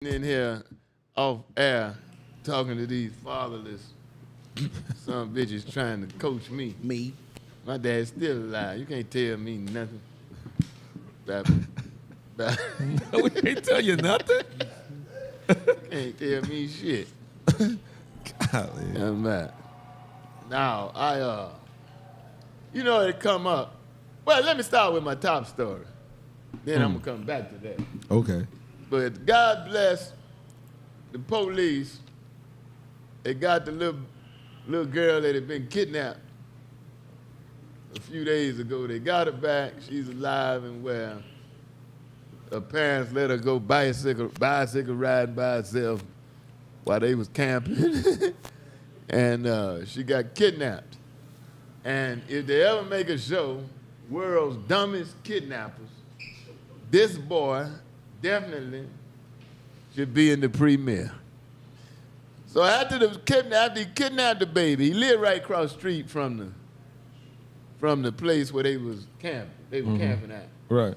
in here off air talking to these fatherless some bitches trying to coach me. Me. My dad's still alive. You can't tell me nothing. We can't tell you nothing. Can't tell me shit. Golly. I'm mad. Now, it come up. Well, let me start with my top story. Then I'm going to come back to that. Okay. But God bless the police. They got the little girl that had been kidnapped a few days ago. They got her back. She's alive and well. Her parents let her go bicycle riding by herself while they was camping. And she got kidnapped. And if they ever make a show, World's Dumbest Kidnappers, this boy definitely should be in the premiere. So after he kidnapped the baby, he lived right across the street from the place where they was camping. They were camping at. Right.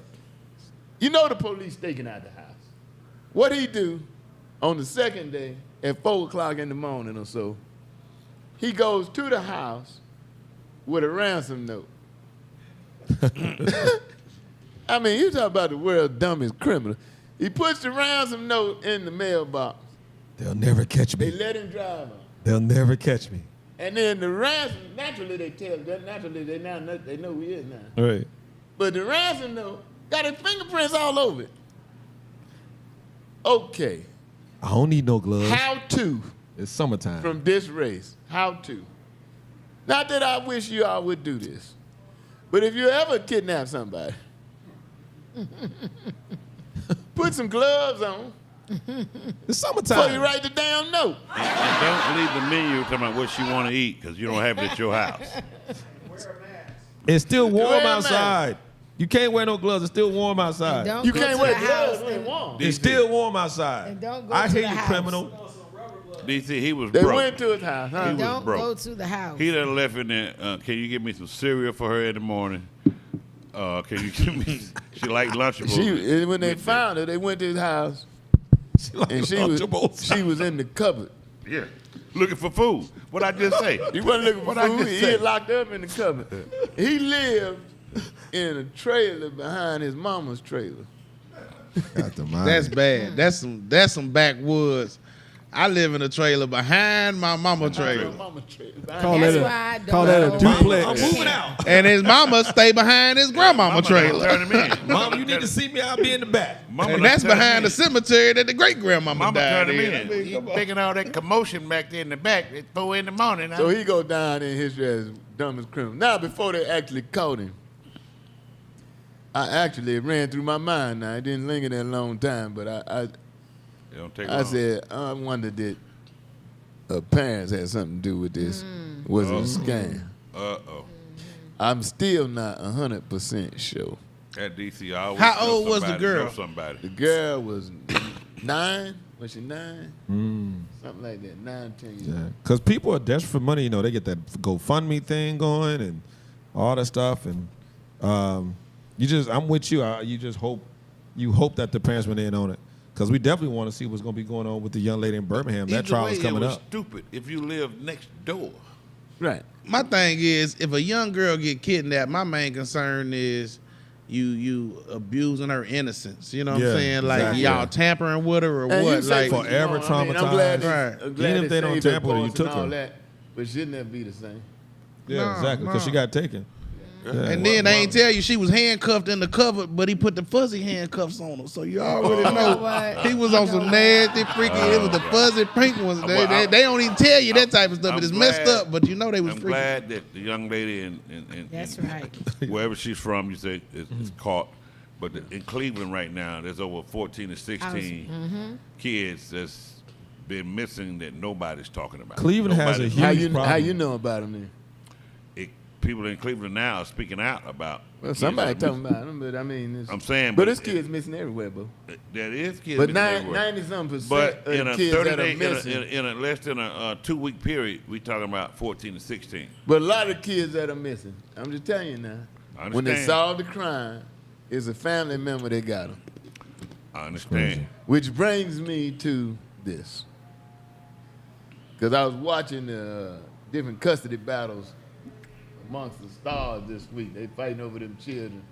You know the police staking out the house. What he do on the second day at 4 o'clock in the morning or so, he goes to the house with a ransom note. I mean, you talk about the world's dumbest criminal. He puts the ransom note in the mailbox. They'll never catch They me. let him drive on. They'll never catch me. And then the ransom, naturally they know who he is now. Right. But the ransom note got his fingerprints all over it. Okay. I don't need no gloves. How to It's summertime. from DisRace. How to. Not that I wish you all would do this, but if you ever kidnap somebody, put some gloves on It's before you summertime. write the damn note. And don't leave the menu talking about what you want to eat because you don't have it at your house. It's still warm Wear a mask. outside. You can't wear no gloves. It's still warm outside. Don't You go can't to wear the gloves house when and- it's warm. It's still warm outside. And don't go I to hear the you, house. criminal. DC, he was They broke. went to his house, huh? He was Don't broke. go to the house. He done left in there. Can you give me some cereal for her in the morning? Can you give me? She like Lunchables. When they found her, they went to his house, She like and Lunchables. she was in the cupboard. Yeah, looking for food. What I just say? He wasn't looking for What I food. just He say? had locked up in the cupboard. He lived in a trailer behind his mama's trailer. That's bad. That's some backwoods. I live in a trailer behind my mama trailer. Mama's trailer. Call That's that why I don't call that a go. duplex. I'm moving out. And his mama stay behind his grandmama Mama trailer. Turn him in. Mom, you need to see me. I'll be in the back. Mama And that's done turned him behind in. the cemetery that the great grandmama Mama died turned him in. I mean, in. come on. Thinking all that commotion back there in the back at 4 in the morning. So he go down in history as dumbest criminal. Now, before they actually caught him, it ran through my mind now. It didn't linger that long time, but It don't take I long. said, I wonder did her parents had something to do with this. Was it a scam? Uh-oh. I'm still not 100% sure. At DC, I always How know old was the somebody girl? know somebody. The girl was 9. Was she 9? Something like that. 9, 10 years. Yeah, because people are desperate for money. You know, they get that GoFundMe thing going and all that stuff. And I'm with you. You just hope that the parents went in on it. Because we definitely want to see what's going to be going on with the young lady in Birmingham. That Either trial way, is coming it was up. stupid if you live next door. Right. My thing is, if a young girl get kidnapped, my main concern is you abusing her innocence. You know what Yeah, I'm saying? Like exactly. y'all tampering with her or And you what? say Like what you forever want. I mean, I'm traumatized. glad Right. I'm glad Even if they don't saved her tamper with her, you course took and all her. that, but shouldn't that be the same? Yeah, No, exactly. Because no. she got taken. Yeah. And then they ain't tell you she was handcuffed in the cupboard, but he put the fuzzy handcuffs on her. So you already know what? he was on some nasty, freaky. It was the fuzzy pink ones. They don't even tell you that type of stuff. I'm It's messed glad- up, but you know they was I'm freaky. glad that the young lady in That's right. wherever she's from, you say is caught. But in Cleveland right now, there's over 14 to 16 kids that's been missing that nobody's talking about. Cleveland has a Nobody's- huge problem. How you know about him then? People in Cleveland now are speaking out about. Well, kids somebody that are talking about him, but I mean, I'm saying, but but there's kids missing everywhere, bro. missing. There is kids But missing everywhere. 90-some% But of in the a kids 30 that are day, missing. in a less than a 2-week period, we talking about 14 to 16. But a lot of kids that are missing. I'm just telling you now. I When they understand. solve the crime, it's a family member that got them. I understand. Which brings me to this. Because I was watching different custody battles amongst the stars this week. They fighting over them children.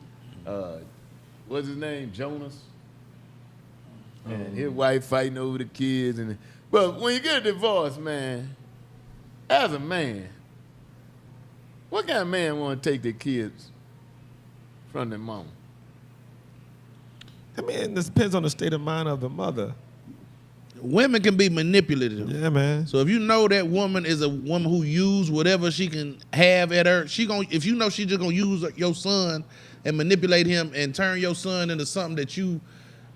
What's his name? Jonas? And his wife fighting over the kids. But when you get a divorce, man, as a man, what kind of man want to take their kids from their mama? I mean, this depends on the state of mind of the mother. Women can be manipulative. Yeah, man. So if you know that woman is a woman who use whatever she can have at her, if you know she just gonna use your son and manipulate him and turn your son into something that you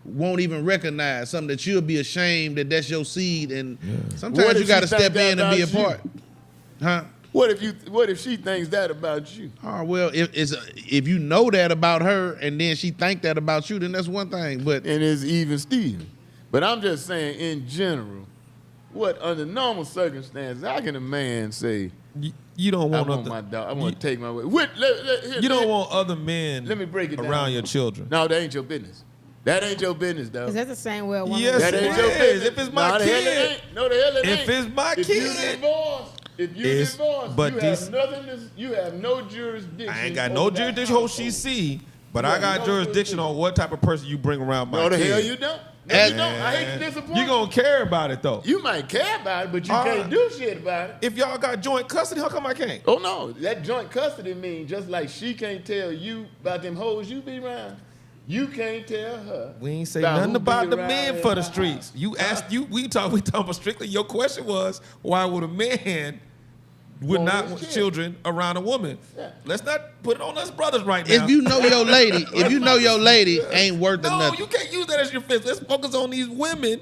won't even recognize, something that you'll be ashamed that that's your seed, and sometimes you got to step in and be a part. Huh? What if she thinks that about you? Oh well, if you know that about her and then she think that about you, then that's one thing. But and it's even Steven. But I'm just saying, in general, what under normal circumstances, how can a man say, You don't I want want my dog, I want to take my way? You don't want other men let me break it down around your children. No, that ain't your business. That ain't your business, dog. Is that the same way a woman? Yes, That it ain't your is. business. If it's my No, the hell it kid. ain't. No, the hell it ain't. If it's my If kid. you It's- divorce, but you these- have nothing. You have no jurisdiction. I ain't got no over that jurisdiction on household. she see, but You I have got no jurisdiction jurisdiction. on what type of person you bring around my No, the kid. hell you don't. No, you don't. I hate to disappoint You gonna care about it though. You might care about it, but you All can't right. do shit about it. If y'all got joint custody, how come I can't? Oh no, that joint custody means just like she can't tell you about them hoes you be around, you can't tell her. We ain't say about nothing who about be the around men in for the her streets. house. You asked we talking about strictly. Your question was why would a man would Want not his want kid. children around a woman? Yeah. Let's not put it on us brothers right now. if you know your lady, ain't worth no, nothing. you can't use that as your fist. Let's focus on these women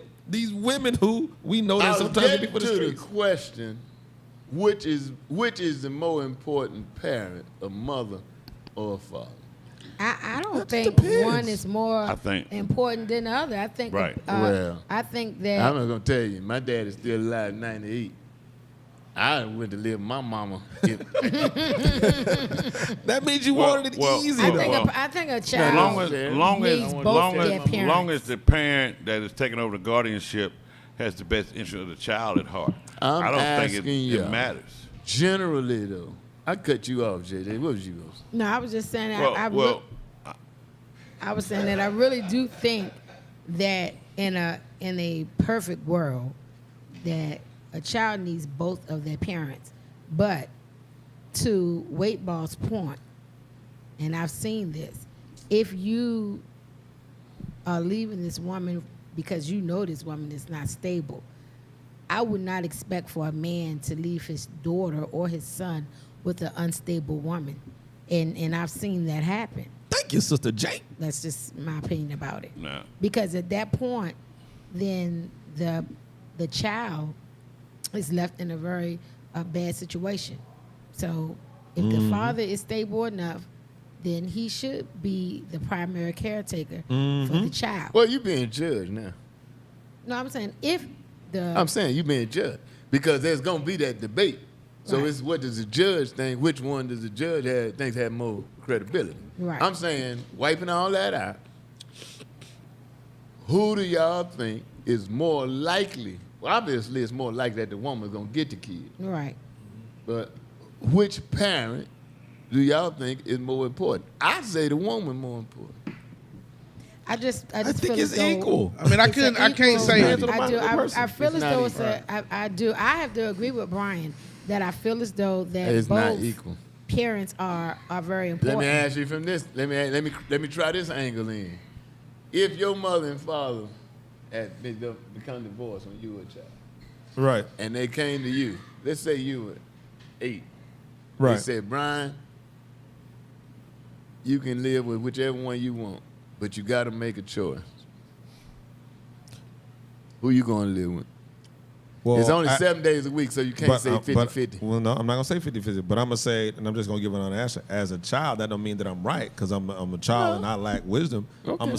who we know that I was sometimes they be getting for the to the streets. question, which is the more important parent, a mother or a father? I don't That think depends. one is more I think- important than the other. I think. Right. Well, I think that. I'm not gonna tell you, my dad is still alive, 98. I went to live with my mama. That means you Well, wanted it well, easy I though. think. Well, I think a As child long as, fair. needs both their parents. long as the parent that is taking over the guardianship has the best interest of the child at heart, I'm I don't think asking you. it matters. Generally, though, I cut you off, JJ. What was you gonna say? No, I was just saying. Well, I was saying that I really do think that in a perfect world, that a child needs both of their parents. But to Weightball's point, and I've seen this, if you are leaving this woman because you know this woman is not stable, I would not expect for a man to leave his daughter or his son with an unstable woman. And I've seen that happen. Thank you, Sister Jane. That's just my opinion about it. no. Because at that point, then the child is left in a very bad situation. So if the father is stable enough, then he should be the primary caretaker for the child. Well, you being judged now. No, I'm saying if the I'm saying you being judged because there's gonna be that debate. So Right. it's what does the judge think? Which one does the judge think have more credibility? Right. I'm saying wiping all that out. Who do y'all think is more likely? Well, obviously, it's more likely that the woman's gonna get the kid. right. But which parent do y'all think is more important? I say the woman more important. I just I think feel it's as though equal. I mean, I it's an can't equal- say Depends on the I mind do. of the person. I feel It's as not though it's equal. I do. I have to agree with Brian that I feel as though that It's both not equal. parents are very Let important. me ask you from this. Let me try this angle in. If your mother and father had become divorced when you were a child, Right. and they came to you, let's say you were 8. They Right. said, Brian, you can live with whichever one you want, but you got to make a choice. Who you going to live with? Well, It's only 7 days a week, so you can't say 50-50. Well, no, I'm not gonna say 50-50, but I'm gonna say, and I'm just gonna give it an answer. As a child, that don't mean that I'm right, because I'm a child and I lack wisdom. Okay. I'm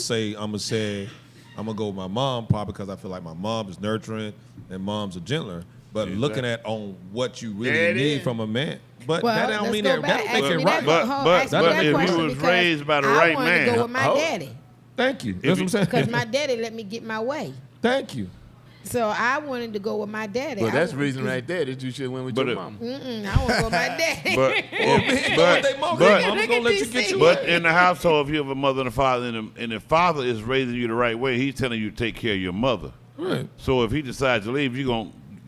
gonna go with my mom, probably because I feel like my mom is nurturing and moms are gentler. But looking at on what you really There it need is. from a man, but Well, that don't let's mean go that back. don't make Ask it me right. that- hold- ask me that But if question you was because raised by the I right wanted to man, go with my Oh. daddy. Thank you. That's what I'm saying. Because my daddy let me get my way. Thank you. So I wanted to go with my daddy. Well, that's the reason right there that you should have went with But your it- mama. I want to go with my daddy. But in the household, if you have a mother and a father, and the father is raising you the right way, he's telling you to take care of your mother. Right. So if he decides to leave,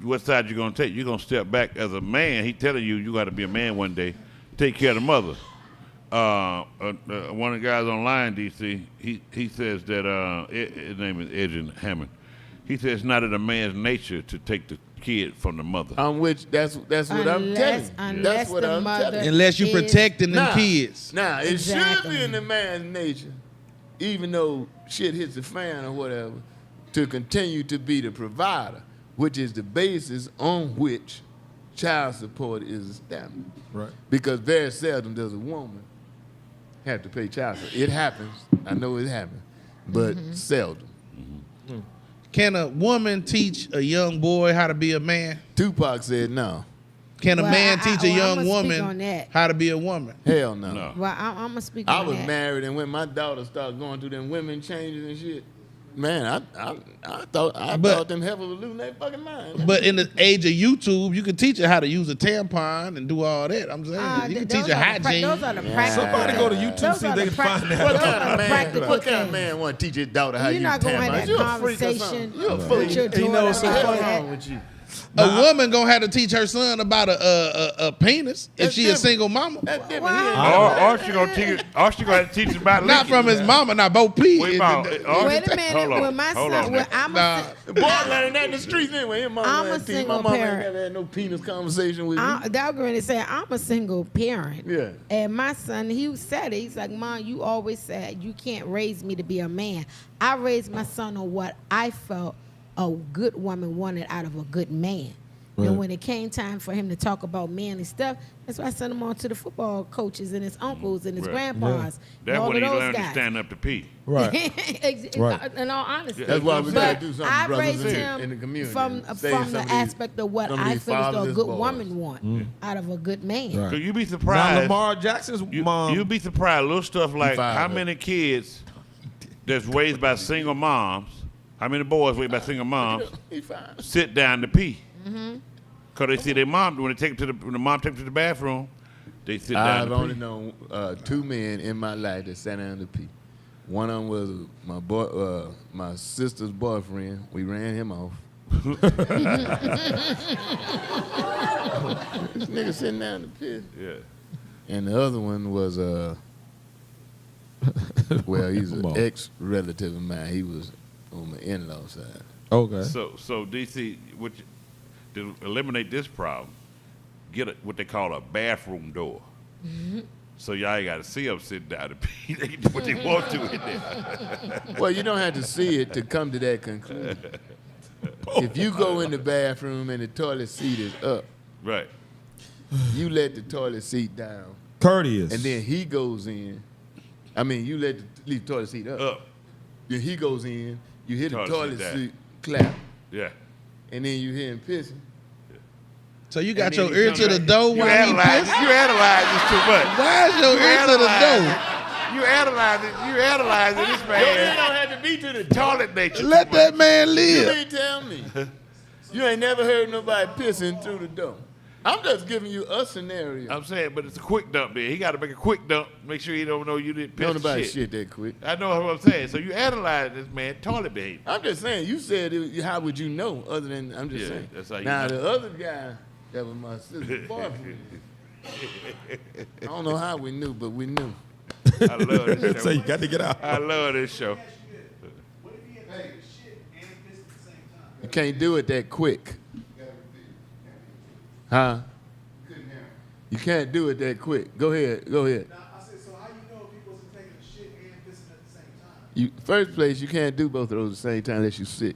what side you gonna take? You're gonna step back as a man. He telling you got to be a man one day. Take care of the mother. One of the guys online, DC, he says that his name is Edwin Hammond. He says it's not in a man's nature to take the kid from the mother. That's what I'm telling you. Unless That's what the I'm mother telling you. Unless you is- protecting them kids. Now, it should Exactly. be in the man's nature, even though shit hits the fan or whatever, to continue to be the provider, which is the basis on which child support is established. Right. Because very seldom does a woman have to pay child support. It happens. I know it happens, but seldom. Can a woman teach a young boy how to be a man? Tupac said no. Can a Well, man teach a I'ma young speak on woman that. how to be a woman? Hell no. No. Well, I'm going to speak I on was that. married, and when my daughter started going through them women changes and shit, man, I thought them heifers were losing their fucking mind. But in the age of YouTube, you can teach her how to use a tampon and do all that. I'm saying you can teach her hygiene. Those are the practical Somebody go to YouTube, Those see are if they the can find practical- that. What kind of man? practical What kind of things. man want to teach his daughter how You're you not going to have that you a freak or conversation something? You a with freak. your You know daughter what's so about funny? that. What's wrong with you? A woman gonna have to teach her son about a penis if That's she a different. single mama. That's different. Wow. Or she gonna teach. Or she gonna teach him about Not from his mama, not both P. Wait, It- Mom. it- Wait a minute. Hold on. When my Hold son, on when now. I'm Nah. a, The boy learned that in the streets anyway. His mama I'm a ain't teach. single My mama ain't parent. never had no penis conversation with me. That girl said I'm a single parent. Yeah. And my son, he said it. He's like, Mom, you always said you can't raise me to be a man. I raised my son on what I felt a good woman wanted out of a good man. Right. And when it came time for him to talk about manly stuff, that's why I sent him on to the football coaches and his uncles and his Right. grandpas. And That's all when of he those learned to guys. stand up to pee. Right. Right. In all honesty. That's why we But gotta do something, I brothers raised in him the community. from Save the some of these- aspect of what some of I these feel is a fatherless good boys. woman want out of a good man. Right. Cause you be Now surprised. Lamar Jackson's mom. You'd be surprised. Little stuff like fired how up. many kids that's raised by single moms, how many boys raised by single moms He fine. sit down to pee. Cause they see their mom when the mom take them to the bathroom, they sit down I've to only pee. known two men in my life that sat down to pee. One of them was my boy, my sister's boyfriend. We ran him off. This nigga sitting down to piss. Yeah. And the other one was well, he's Come an on. ex-relative of mine. He was on my in-law side. Okay. So DC, to eliminate this problem, get what they call a bathroom door. So y'all got to see them sit down and pee. They can do what they want to in there. Well, you don't have to see it to come to that conclusion. If you go in the bathroom and the toilet seat is up, Right. you let the toilet seat down, Courteous. and then he goes in. I mean, you leave the toilet seat up. Up. Then he goes in. You hear the Toilet toilet seat down. seat clap, Yeah. and then you hear him pissing. So you got And your then he ear come to the back. door You while he analyze pissing? this too much. Why is your ear to the door? You analyzing this Your ear man don't have to be to the toilet nature. Let too much. that man You live. ain't tell me. You ain't never heard nobody pissing through the door. I'm just giving you a scenario. I'm saying, but it's a quick dump there. He got to make a quick dump. Make sure he don't know you didn't piss Don't the nobody shit. shit that quick. I know what I'm saying. So you analyze this man toilet behavior. I'm just saying. You said it, how would you know? Other than I'm just Yeah, saying. that's how you Now know. the other guy that was my sister's boyfriend. I don't know how we knew, but we knew. I love this show. So you got to get out. I love this show. What if he had taken a shit and pissed at the same time? You can't do it that quick. Huh? You can't do it that quick. Go ahead. Go ahead. Now, I said, so how you know if he wasn't taking a shit and pissing at the same time? You first place, you can't do both of those at the same time unless you sick.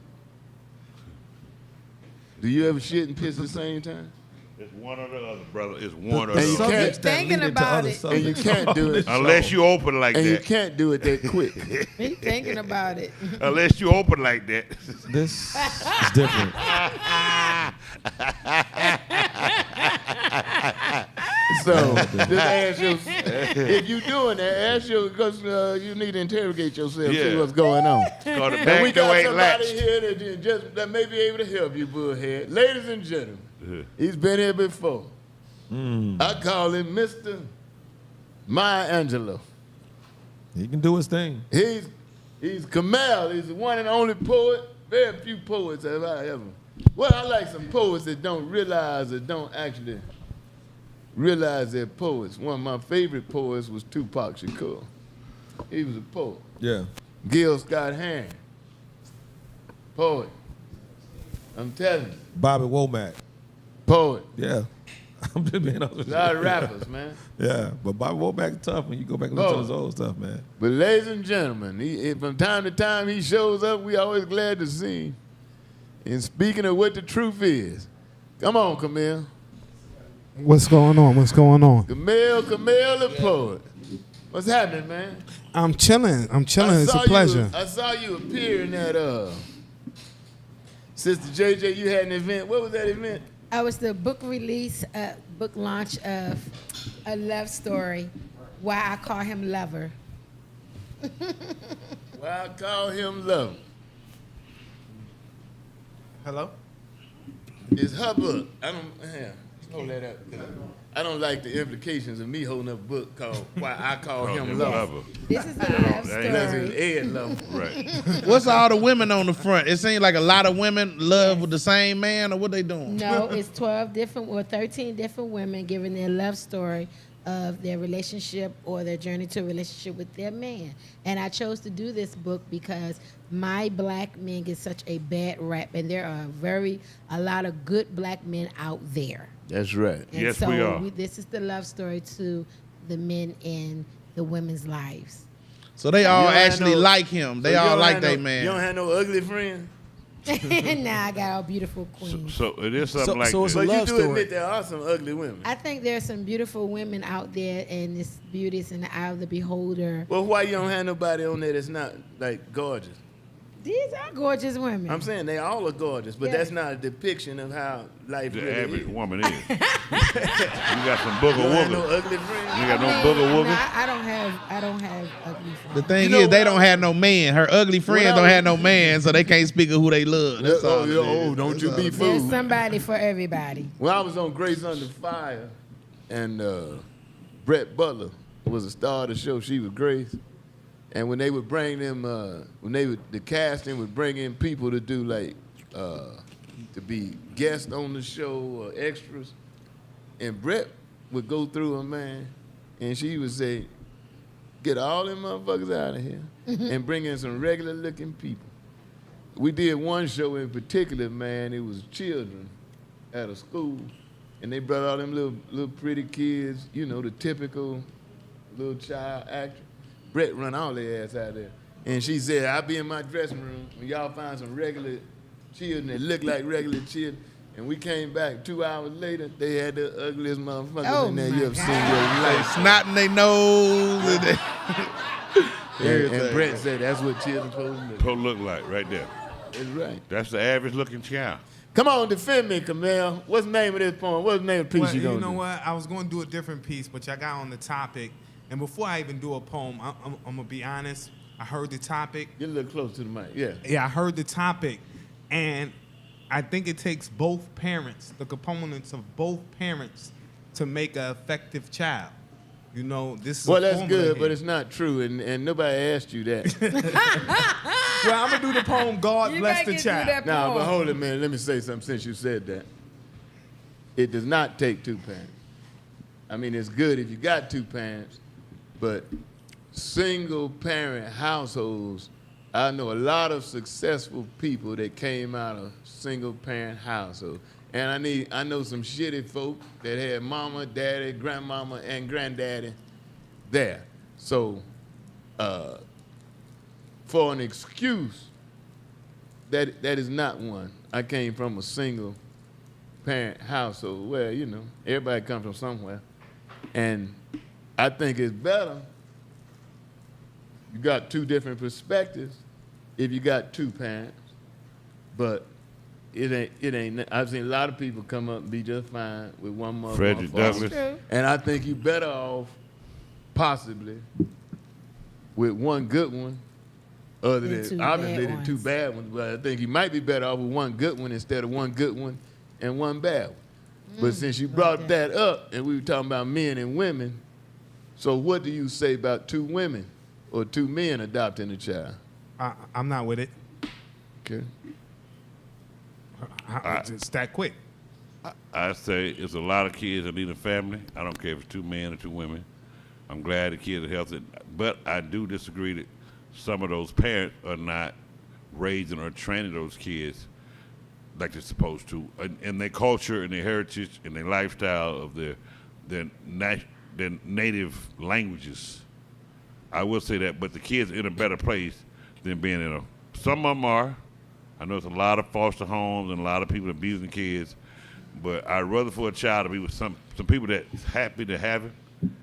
Do you ever shit and piss at the same time? It's one or the other, brother. It's one or And the you other. Subjects that Thinking lead into about other it. And you subjects can't do on it. this Unless show. you open like And you that. can't do it that quick. He thinking about it. Unless you open like that. This is different. So just ask your, if you doing that, ask your, because you need to interrogate yourself, see Yeah. what's going on. Cause the And we back door got ain't somebody latched. here that may be able to help you, bullhead. Ladies and gentlemen, he's been here before. I call him Mr. Maya Angelou. He can do his thing. He's Kamal. He's the one and only poet. Very few poets have I ever. Well, I like some poets that don't realize or don't actually realize they're poets. One of my favorite poets was Tupac Shakur. He was a poet. Yeah. Gil Scott Heron, poet. I'm telling you, Bobby Womack. poet. Yeah. I'm just being honest with A you. lot of rappers, man. Yeah, but Bobby Womack's tough when you go back and listen to Oh. his old stuff, man. But ladies and gentlemen, from time to time he shows up, we always glad to see him. And speaking of what the truth is, come on, Camille. What's going on? What's going on? Camille the poet. What's happening, man? I'm chilling. It's a pleasure. I saw you appear in that Sister JJ, you had an event. What was that event? I was the book release, book launch of A Love Story, Why I Call Him Lover. Well, I call him love. Hello? It's her book. Hold that up. I don't like the implications of me holding up a book called Why I Call Him Love. This is the love That's his story. Ed love. Right. What's all the women on the front? It seems like a lot of women love with the same man, or what they doing? No, it's 13 different women giving their love story of their relationship or their journey to a relationship with their man. And I chose to do this book because my black men get such a bad rap, and there are a lot of good black men out there. That's right. And Yes, so we are. this is the love story to the men in the women's lives. So they all You don't have actually no- like him. They So you all don't like have their no- man. You don't have no ugly friend? Now I got a beautiful queen. So it is something So- like so it's this. a But you love do story. admit there are some ugly women. I think there's some beautiful women out there, and this beauty is in the eye of the beholder. Well, why you don't have nobody on there that's not, like, gorgeous? These are gorgeous women. I'm saying they all are gorgeous, but Yeah. that's not a depiction of how life The really average is. woman is. You got some booger You don't have no wooger. ugly friends? You got no I booger mean, wooger. I don't have ugly friends. The thing You know is, they what? don't have no man. Her ugly friends I don't was- have no man, so they can't speak of who they love. That's all. it is. Don't That's you all be it is. There's fooled. somebody for everybody. When I was on Grace Under Fire, and Brett Butler was the star of the show, she was Grace. And when they would bring them, the casting would bring in people to do like, to be guests on the show or extras. And Brett would go through them, man, and she would say, get all them motherfuckers out of here and bring in some regular looking people. We did one show in particular, man, it was children at a school, and they brought all them little pretty kids, you know, the typical little child actor. Brett run all their ass out there. And she said, I'll be in my dressing room when y'all find some regular children that look like regular children. And we came back 2 hours later, they had the ugliest motherfuckers Oh, in there my you ever seen in God. your life. Snot in their nose. And And Brett said, that's what children supposed to do. Pro look like right there. That's right. That's the average looking child. Come on, defend me, Camille. What's the name of this poem? What's the name of the piece Well, you you gonna know do? what? I was going to do a different piece, but y'all got on the topic. And before I even do a poem, I'm going to be honest. I heard the topic. Get a little close to the mic. Yeah. Yeah, I heard the topic. And I think it takes both parents, the components of both parents, to make an effective child. You know, this is Well, a that's formula good, here. but it's not true, and nobody asked you that. Well, I'm going to do the poem, God You Bless gotta the get through Child. that Now, poem. but hold a minute. Let me say something since you said that. It does not take two parents. I mean, it's good if you got two parents, but single parent households, I know a lot of successful people that came out of single parent households. And I know some shitty folk that had mama, daddy, grandmama, and granddaddy there. So, for an excuse, that is not one. I came from a single parent household where, you know, everybody comes from somewhere. And I think it's better. You got two different perspectives if you got two parents. But it ain't. I've seen a lot of people come up and be just fine with one mother. Frederick one father. Douglass. True. And I think you better off, possibly, with one good one, other Than than two obviously bad than two ones. bad ones. But I think you might be better off with one good one instead of one good one and one bad one. But since you brought that up, and we were talking about men and women, so what do you say about two women or two men adopting a child? I'm not with it. Okay. It's that quick. I say it's a lot of kids that need a family. I don't care if it's two men or two women. I'm glad the kids are healthy, but I do disagree that some of those parents are not raising or training those kids like they're supposed to in their culture and their heritage and their lifestyle of their native languages. I will say that, but the kids are in a better place than being in a. Some of them are. I know there's a lot of foster homes and a lot of people abusing kids, but I'd rather for a child to be with some people that's happy to have it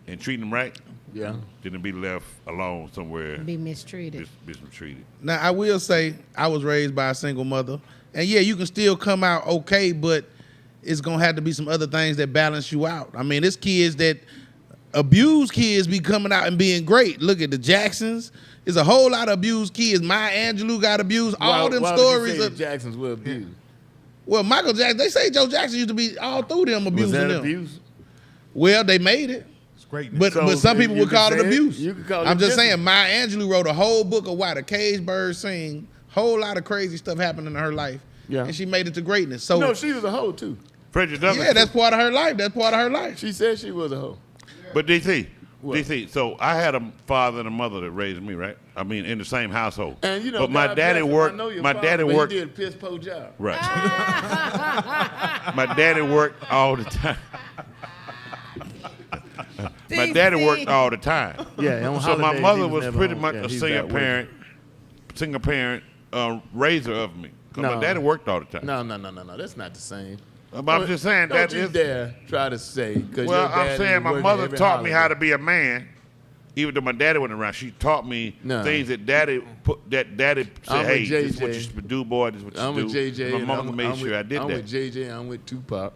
and treating them right. Yeah. Than to be left alone somewhere. Be mistreated. Mistreated. Now, I will say I was raised by a single mother. And yeah, you can still come out okay, but it's going to have to be some other things that balance you out. I mean, it's kids that abuse kids be coming out and being great. Look at the Jacksons. There's a whole lot of abused kids. Maya Angelou got abused. All them why stories. Would you say Of, the Jacksons were abused? well, Michael Jackson, they say Joe Jackson used to be all through them Was abusing that them. abuse? Well, they made it. It's greatness. But So some people you would can call it say it. abuse. You can call it I'm just different. saying, Maya Angelou wrote a whole book of why the cage birds sing. Whole lot of crazy stuff happened in her life. Yeah. And she made it to greatness. So No, she was a hoe too. Frederick Douglass. yeah, that's part of her life. That's part of her life. She said she was a hoe. But DC, What? DC. So I had a father and a mother that raised me, right? I mean, in the same household. And you know, but my God daddy bless him, worked. I know your My father, daddy but worked. He did a piss poor job. Right. My daddy worked all the time. My daddy worked all the time. Yeah, on So my holidays, mother he was was never pretty home. much Yeah, a he's single back working. parent, raiser of me. 'Cause No. my daddy worked all the time. No. That's not the same. But I'm just saying Don't that you is. dare try to say. Well, I'm saying my mother taught me how to be a man. Even though my daddy wasn't around, she taught me No. things that daddy said, I'm hey, with this is what JJ. you should do, boy. This is what you I'm do. with JJ. My and mother made I'm sure with, I did I'm that. with JJ. I'm with Tupac.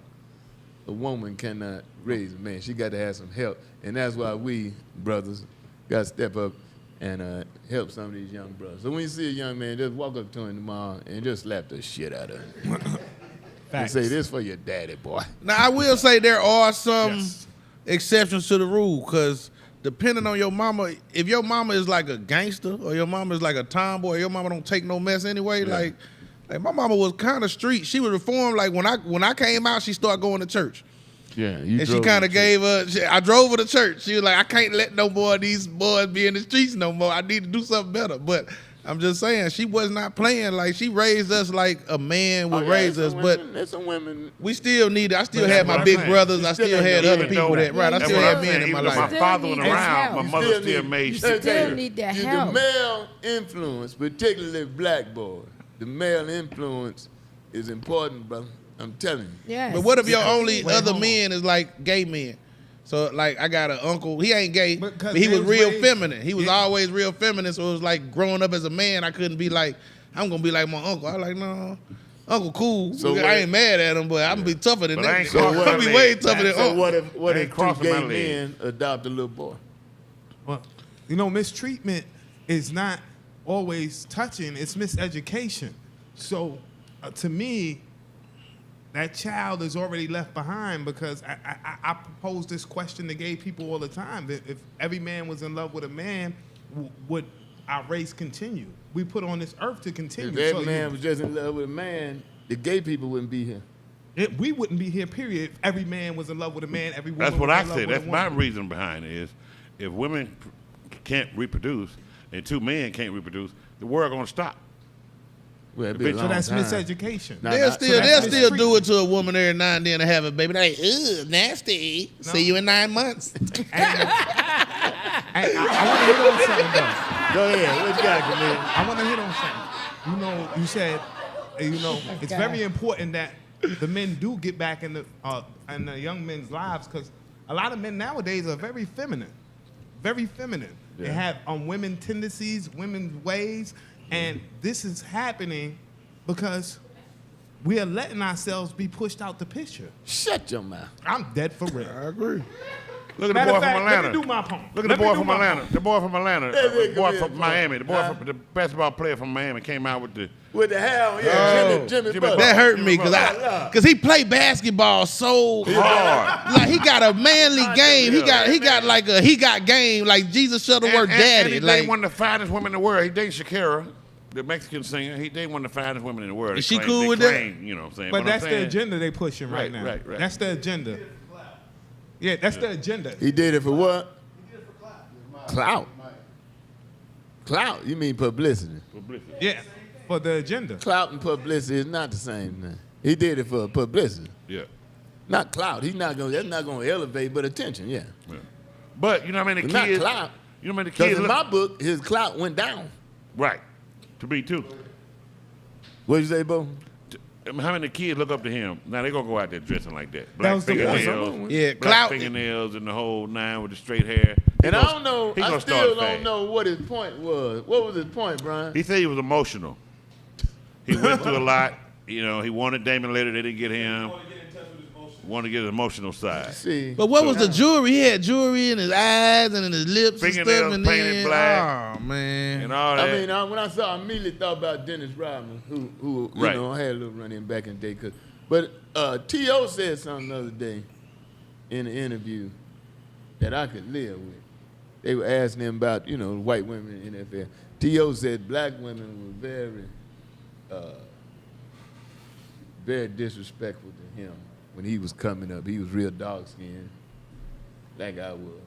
A woman cannot raise a man. She got to have some help, and that's why we brothers got to step up and help some of these young brothers. So when you see a young man, just walk up to him tomorrow and just slap the shit out of him. And say, "This for your daddy, boy." Now, I will say there are some Yes. exceptions to the rule because depending on your mama, if your mama is like a gangster or your mama is like a tomboy, or your mama don't take no mess anyway, like my mama was kind of street. She was reformed. Like when I came out, she started going to church. Yeah, you And she kind of gave her, I drove her to church. She was like, I can't let no more of these boys be in the streets no more. I need to do something better. But I'm just saying, she was not playing. Like, she raised us like a man would raise us. But there's some women. we still need, I still But had that's my what big I'm saying. brothers. I still still ain't had no other even people know that, right, I That's still what had I'm men saying. in my Even though life. my father wasn't Still need around, my that mother help. still made You shit. still take need that the help. male influence, particularly black boys. The male influence is important, brother. I'm telling you. Yes. But what if your only Wait, other hold on. men is like gay men? So like I got an uncle, he ain't gay, But but 'cause he they was was real raised- feminine. He was Yeah. always real feminine. So it was like growing up as a man, I couldn't be like, I'm gonna be like my uncle. I was like, no, Uncle cool. So I what- ain't mad at him, but I'm gonna be tougher than But I that. ain't So crossing I'm my be way leg. tougher than So Uncle. what Ain't if two crossing gay my leg. men adopt a little boy? Well, mistreatment is not always touching. It's miseducation. So, to me, that child is already left behind because I propose this question to gay people all the time. That if every man was in love with a man, would our race continue? We put on this earth to continue. If every So man was just in love with a man, the gay people wouldn't be here. we wouldn't be here, period. If every man was in love with a man, every woman That's what was I in love said. with That's a my woman. reason behind it is if women can't reproduce and two men can't reproduce, the world gonna stop. Well, it'd be a So So long that's time. miseducation. Nah, They'll nah, still that's do it to a woman every now and then to have a baby. They like, nasty. No. See you in 9 months. I want to hit on something though. Go ahead. What you got, Camille? I want to hit on something. You said, it's very important that the men do get back in the young men's lives because a lot of men nowadays are very feminine, very feminine. They have women tendencies, women's ways, and this is happening because we are letting ourselves be pushed out the picture. Shut your mouth. I'm dead for real. I agree. Look at the Matter boy of from fact, Atlanta. let me do my point. Look at Let the me boy do from my Atlanta. point. The boy from Atlanta. Hey, The boy come from here, Miami. The boy huh? from the basketball player from Miami came out with the. With the hair, Oh. Jimmy Jimmy Butler. That hurt me Oh, Lord. because he played basketball so Hard. like he got a manly game. He got like a he got game like Jesus Shuttleworth daddy. And he Like dated one of the finest women in the world. He dated Shakira, the Mexican singer. He dated one of the finest women in the world. Is They she claim- cool they with that? claim, you know what I'm saying? But I'm that's the saying- agenda they pushing right Right, now. right, right. That's the agenda. Yeah, that's the agenda. He did it for what? Clout. Clout? You mean publicity? Publicity. Yeah, for the agenda. Clout and publicity is not the same thing. He did it for publicity. Yeah. Not clout. He's not going. That's not going to elevate, but attention. Yeah. Yeah. But you know what I mean? The Not kids. clout. You know what I mean? The Because kids. in look- my book, his clout went down. right. To me too. What'd you say, Bo? I mean, how many kids look up to him? Now they gonna go out there dressing like that. That Black was the fingernails. point. yeah, Black clout. fingernails and the whole nine with the straight hair. And I don't know. He I gonna still start don't fast. know what his point was. What was his point, Brian? He said he was emotional. He went through a lot. You know, he wanted Damon Lillard. They didn't get him. Wanted to get his emotional side. See. But what was the jewelry? He had jewelry in his eyes and in his lips and stuff. Fingernails And painted then, black. oh man. And all that. I mean, when I saw, I immediately thought about Dennis Rodman, who you Right. know, I had a little run-in back in the day. But T.O. said something the other day in an interview that I could live with. They were asking him about, you know, white women in the NFL. T.O. said black women were very disrespectful to him when he was coming up. He was real dark-skinned, like I was.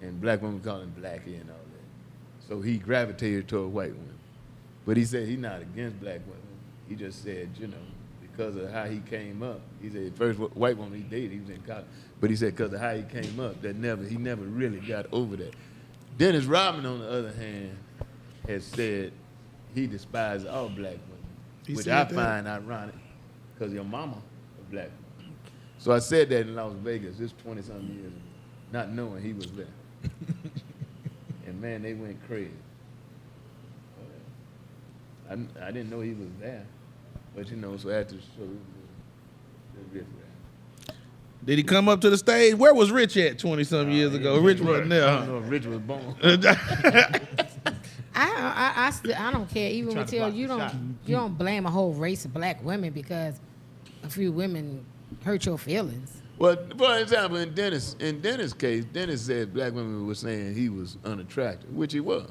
And black women called him blackie and all that. So he gravitated toward white women. But he said he's not against black women. He just said, you know, because of how he came up. He said first white woman he dated, he was in college. But he said because of how he came up, he never really got over that. Dennis Rodman, on the other hand, has said he despises all black women, which said I that? find ironic because your mama a black woman. So I said that in Las Vegas, this 20-something years ago, not knowing he was there. And man, they went crazy. I didn't know he was there, but you know, so after the show, it was a riff raff. Did he come up to the stage? Where was Rich at 20-something years ago? Rich wasn't there. I Huh? don't know if Rich was born. I don't care. Even Trying with to you, block you the don't shot. you don't blame a whole race of black women because a few women hurt your feelings. Well, for example, in Dennis' case, Dennis said black women were saying he was unattractive, which he was.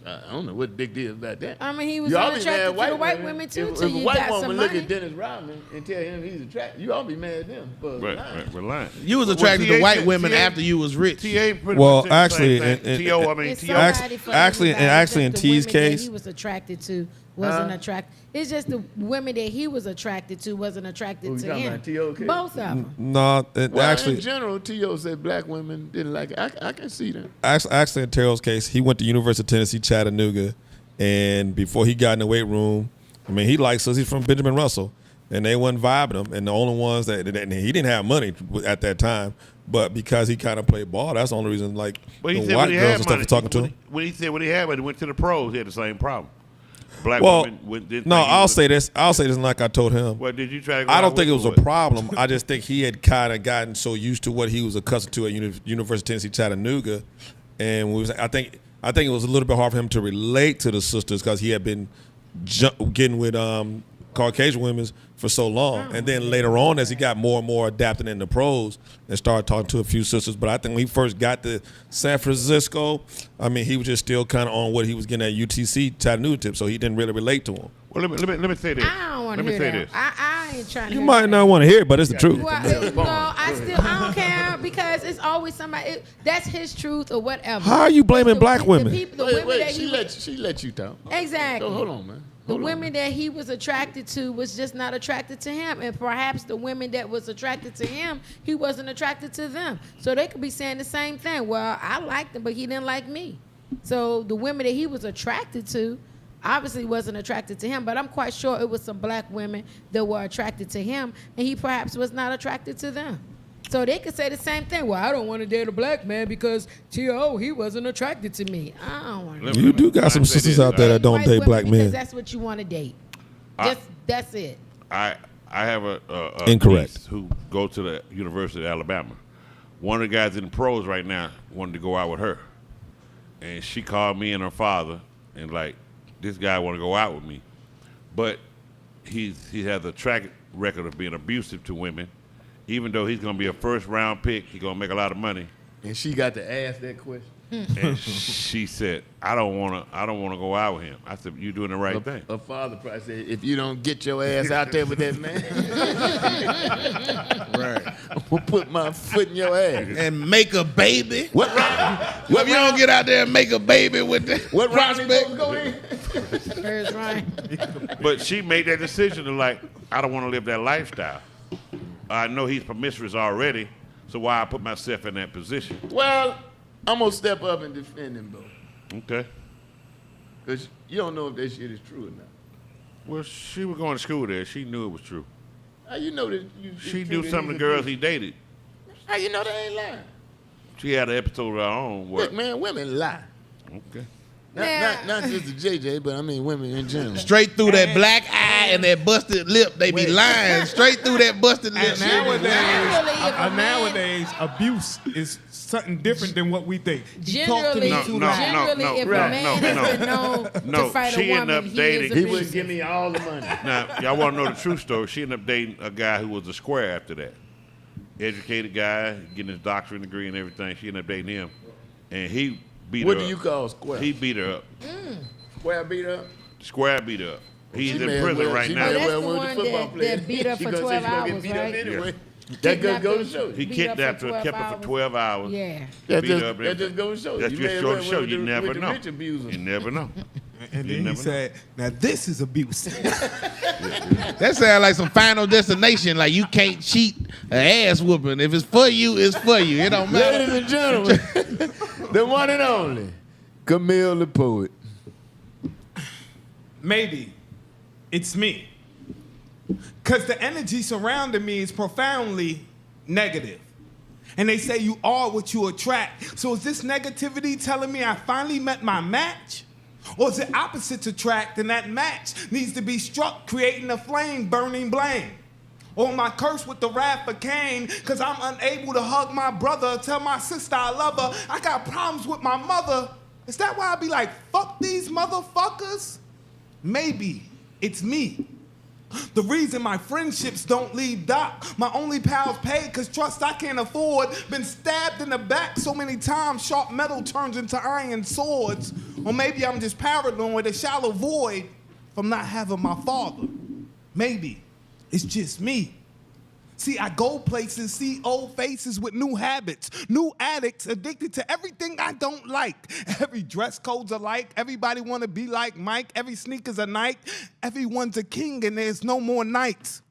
I don't know what the big deal about that. I mean, he was You all be unattractive mad to the white women too. If Till a you white got woman some look money. at Dennis Rodman and tell him he's attractive, you all be mad at them for right, lying. right, we're lying. You was Well, attracted to TA white women TA after you was rich. TA pretty Well, much said the actually, same thing. and- T.O., I mean, It's T.O. somebody for actually- everybody. and actually It's in just T's the women case- that he was attracted to wasn't attracted. It's just the women that he was attracted to wasn't attracted Who you to talking him. about, T.O. case? Both of them. No, Well, actually, in general, T.O. said black women didn't like it. I can see that. actually, in Terrell's case, he went to University of Tennessee, Chattanooga, and before he got in the weight room, I mean, he likes us. He's from Benjamin Russell, and they wasn't vibing him. And the only ones that and he didn't have money at that time, but because he kind of played ball, that's the only reason. Like But he the said white when he girls had and stuff money, was talking to him. when he said when he had money, he went to the pros. He had the same problem. Black Well, women didn't no, think he I'll was- say this. I'll say this, like I told him. Well, did you try to go I out don't think it with was a what? problem. I just think he had kind of gotten so used to what he was accustomed to at University of Tennessee, Chattanooga, and I think it was a little bit hard for him to relate to the sisters because he had been getting with Caucasian women for so long, and then later on, as he got more and more adapted in the pros and started talking to a few sisters. But I think when he first got to San Francisco, I mean, he was just still kind of on what he was getting at UTC Chattanooga tip, so he didn't really relate to him. Well, let me say this. I don't want Let to me hear say that. this. I ain't trying to You hear might that. not want to hear it, but it's the truth. Well, I don't care because it's always somebody. That's his truth or whatever. How are you blaming The- black the women? people- the Wait, women that he she let you talk. exactly. So hold on, man. The Hold on. women that he was attracted to was just not attracted to him, and perhaps the women that was attracted to him, he wasn't attracted to them. So they could be saying the same thing. Well, I liked him, but he didn't like me. So the women that he was attracted to obviously wasn't attracted to him, but I'm quite sure it was some black women that were attracted to him, and he perhaps was not attracted to them. So they could say the same thing. Well, I don't want to date a black man because T.O. he wasn't attracted to me. I don't want to. Let You me- do got some let me say sisters this. out there that don't White date women black because men. that's what you want to date. I- That's it. I have a Incorrect. niece who go to the University of Alabama. One of the guys in the pros right now wanted to go out with her, and she called me and her father and like, this guy want to go out with me, but he has a track record of being abusive to women. Even though he's gonna be a first round pick, he's gonna make a lot of money. And she got to ask that question. And she said, I don't wanna go out with him. I said, you doing the right thing. Her father probably said, if you don't get your ass out there with that man, Right. I'm gonna put my foot in your ass. And make a baby. What If you don't get out there and make a baby with the What round he prospect. supposed to go in? First Ryan. But she made that decision to like, I don't want to live that lifestyle. I know he's promiscuous already, so why I put myself in that position? Well, I'm gonna step up and defend him, bro. Okay. Because you don't know if that shit is true or not. Well, she was going to school there. She knew it was true. How you know that She knew some of the girls he dated. How you know they ain't lying? She had an episode of her own where, Look, man, women lie. okay. Not just the JJ, but I mean women in general. Straight through that black eye and that busted lip, they be Wait. lying. Straight through that busted lip. And nowadays, if a man- nowadays, abuse is something different than what we think. You talk to Generally, me too No, loud. generally, no, if no, a man no, has been known no, to fight she a ended woman, up he dating- is He abusive. wouldn't give me all the money. Now, y'all want to know the true story. She ended up dating a guy who was a square after that. Educated guy, getting his doctorate degree and everything. She ended up dating him. And he beat What her do up. you call square? He beat her up. Square beat up? Square beat her up. He's She in may as prison well- right she now. may as That's well the went one to football that player. beat her She for gonna say 12 she gonna get hours, beat up right? anyway. That just goes to show you. He Beat up kidnapped for her, 12 kept her hours. for 12 hours. Yeah. That beat just, her up that everything. just goes to show you. That's You just may as goes well to show with you the- never with the know. rich abuser. You never know. And You then he never know. said, now this is abuse. That sounds like some Final Destination. Like you can't cheat an ass whooping. If it's for you, it's for you. It don't matter. Ladies and gentlemen, the one and only, Camille the Poet. Maybe it's me. Because the energy surrounding me is profoundly negative. And they say you are what you attract. So is this negativity telling me I finally met my match? Or is it opposites attract and that match needs to be struck, creating a flame, burning blame? Or am I cursed with the wrath of Cain because I'm unable to hug my brother, tell my sister I love her? I got problems with my mother. Is that why I be like, fuck these motherfuckers? Maybe it's me. The reason my friendships don't leave Doc, my only pals paid because trust I can't afford, been stabbed in the back so many times, sharp metal turns into iron swords. Or maybe I'm just paranoid, a shallow void from not having my father. Maybe it's just me. See, I go places, see old faces with new habits, new addicts addicted to everything I don't like. Every dress code's alike, everybody wanna be like Mike, every sneaker's a Nike, everyone's a king and there's no more nights.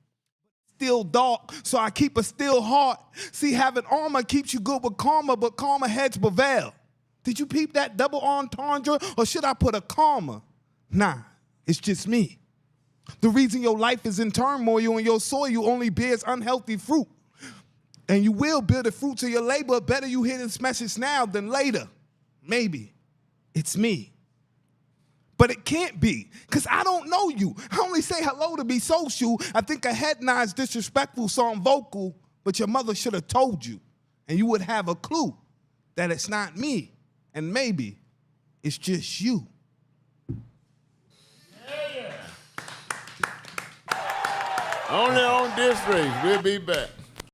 Still dark, so I keep a still heart. See, having armor keeps you good with karma, but karma heads prevail. Did you peep that double entendre, or should I put a comma? Nah, it's just me. The reason your life is in turmoil and your soil only bears unhealthy fruit. And you will bear the fruits of your labor. Better you hear this message now than later. Maybe it's me. But it can't be, because I don't know you. I only say hello to be social. I think a head nod's disrespectful, so I'm vocal. But your mother should have told you. And you would have a clue that it's not me. And maybe it's just you. Only on DisRace. We'll be back.